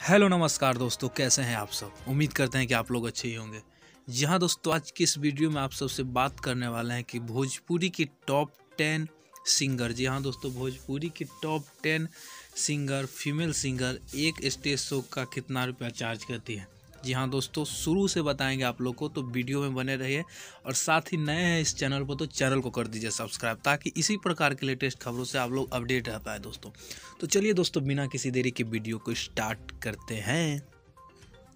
Hello नमस्कार दोस्तों, कैसे हैं आप सब। उम्मीद करते हैं कि आप लोग अच्छे ही होंगे। जी हाँ दोस्तों, आज की इस वीडियो में आप सबसे बात करने वाले हैं कि भोजपुरी की टॉप 10 सिंगर। जी हाँ दोस्तों, भोजपुरी की टॉप 10 सिंगर, फीमेल सिंगर एक स्टेज शो का कितना रुपया चार्ज करती है। जी हाँ दोस्तों, शुरू से बताएंगे आप लोग को, तो वीडियो में बने रहिए। और साथ ही नए हैं इस चैनल पर तो चैनल को कर दीजिए सब्सक्राइब, ताकि इसी प्रकार के लेटेस्ट खबरों से आप लोग अपडेट रह पाए दोस्तों। तो चलिए दोस्तों, बिना किसी देरी के वीडियो को स्टार्ट करते हैं।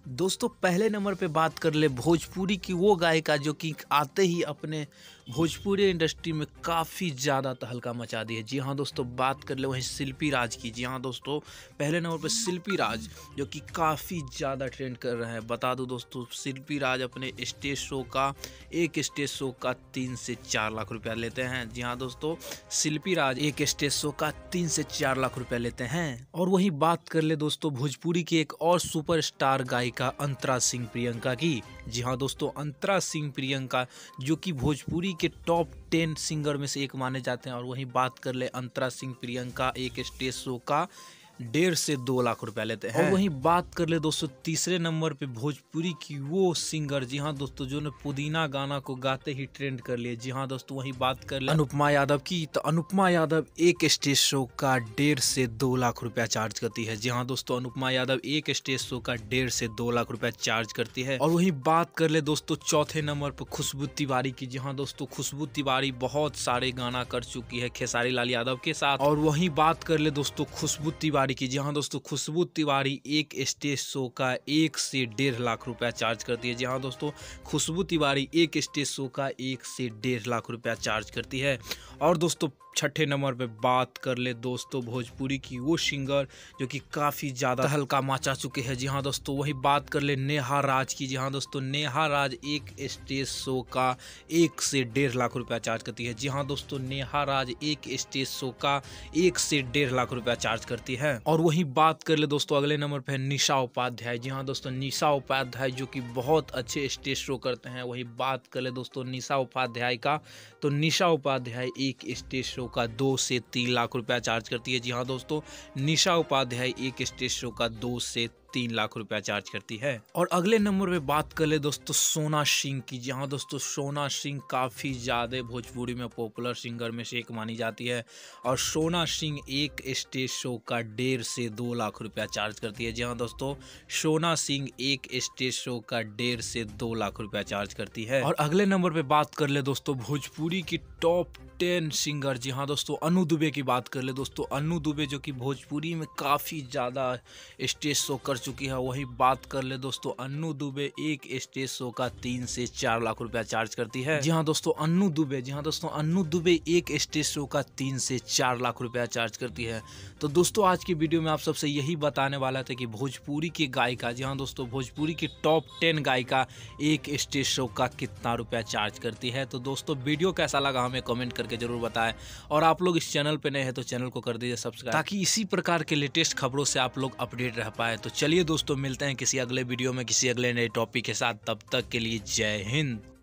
दोस्तों, पहले नंबर पे बात कर ले भोजपुरी की वो गायिका जो कि आते ही अपने भोजपुरी इंडस्ट्री में काफ़ी ज़्यादा तहलका मचा दी है। जी हाँ दोस्तों, बात कर ले वहीं शिल्पी राज की। जी हाँ दोस्तों, पहले नंबर पे शिल्पी राज जो कि काफ़ी ज़्यादा ट्रेंड कर रहे हैं। बता दूं दोस्तों, शिल्पी राज अपने स्टेज शो का 3 से 4 लाख रुपया लेते हैं। जी हाँ दोस्तों, शिल्पी राज एक स्टेज शो का 3 से 4 लाख रुपया लेते हैं। और वहीं बात कर ले दोस्तों भोजपुरी की एक और सुपरस्टार गायिका अंतरा सिंह प्रियंका की। जी हाँ दोस्तों, अंतरा सिंह प्रियंका जो कि भोजपुरी के टॉप 10 सिंगर में से एक माने जाते हैं। और वहीं बात कर ले अंतरा सिंह प्रियंका एक स्टेज शो का 1.5 से 2 लाख रुपया लेते हैं। और वहीं बात कर ले दोस्तों तीसरे नंबर पे भोजपुरी की वो सिंगर, जी हाँ दोस्तों, जो ने पुदीना गाना को गाते ही ट्रेंड कर लिए। जी हाँ दोस्तों, वहीं बात कर ले अनुपमा यादव की। तो अनुपमा यादव एक स्टेज शो का 1.5 से 2 लाख रुपया चार्ज करती है। जी हाँ दोस्तों, अनुपमा यादव एक स्टेज शो का 1.5 से 2 लाख रुपया चार्ज करती है। और वहीं बात कर ले दोस्तों चौथे नंबर पर खुशबू तिवारी की। जी हाँ दोस्तों, खुशबू तिवारी बहुत सारे गाना कर चुकी है खेसारी लाल यादव के साथ। और वहीं बात कर ले दोस्तों खुशबू तिवारी की। जी हाँ दोस्तों, खुशबू तिवारी एक स्टेज शो का 1 से 1.5 लाख रुपया चार्ज करती है। जी हाँ दोस्तों, खुशबू तिवारी एक स्टेज शो का 1 से 1.5 लाख रुपया चार्ज करती है। और दोस्तों छठे नंबर पे बात कर ले दोस्तों भोजपुरी की वो सिंगर जो कि काफ़ी ज़्यादा तहलका मचा चुके हैं। जी हाँ दोस्तों, वही बात कर ले नेहा राज की। जी हाँ दोस्तों, नेहा राज एक स्टेज शो का 1 से 1.5 लाख रुपया चार्ज करती है। जी हाँ दोस्तों, नेहा राज एक स्टेज शो का 1 से 1.5 लाख रुपया चार्ज करती है। और वही बात कर ले दोस्तों अगले नंबर पे निशा उपाध्याय। जी हाँ दोस्तों, निशा उपाध्याय जो कि बहुत अच्छे स्टेज शो करते हैं। वही बात कर ले दोस्तों निशा उपाध्याय का, तो निशा उपाध्याय एक स्टेज शो का 2 से 3 लाख रुपया चार्ज करती है। जी हाँ दोस्तों, निशा उपाध्याय एक स्टेज शो का 2 से 3 लाख रुपया चार्ज करती है। और अगले नंबर पे बात कर ले दोस्तों सोना सिंह की। जी हाँ दोस्तों, सोना सिंह काफ़ी ज़्यादा भोजपुरी में पॉपुलर सिंगर में से एक मानी जाती है। और सोना सिंह एक स्टेज शो का 1.5 से 2 लाख रुपया चार्ज करती है। जी हाँ दोस्तों, सोना सिंह एक स्टेज शो का 1.5 से 2 लाख रुपया चार्ज करती है। और अगले नंबर पे बात कर ले दोस्तों भोजपुरी की टॉप 10 सिंगर। जी हाँ दोस्तों, अनु दुबे की बात कर ले दोस्तों। अनु दुबे जो कि भोजपुरी में काफ़ी ज़्यादा स्टेज शो कर चुकी है। वही बात कर ले दोस्तों अनु दुबे एक स्टेज शो का 3 से 4 लाख रुपया चार्ज करती है। जी हाँ दोस्तों, अनु दुबे, जी हाँ दोस्तों, अनु दुबे एक स्टेज शो का 3 से 4 लाख रुपया चार्ज करती है। तो दोस्तों आज की वीडियो में आप सबसे यही बताने वाला था कि भोजपुरी की गायिका, जी हाँ दोस्तों, भोजपुरी की टॉप 10 गायिका एक स्टेज शो का कितना रुपया चार्ज करती है। तो दोस्तों वीडियो कैसा लगा हमें कमेंट करके जरूर बताएं। और आप लोग इस चैनल पे नए हैं तो चैनल को कर दीजिए सब्सक्राइब, ताकि इसी प्रकार के लेटेस्ट खबरों से आप लोग अपडेट रह पाए। तो चलिए दोस्तों, मिलते हैं किसी अगले वीडियो में किसी अगले नए टॉपिक के साथ। तब तक के लिए जय हिंद।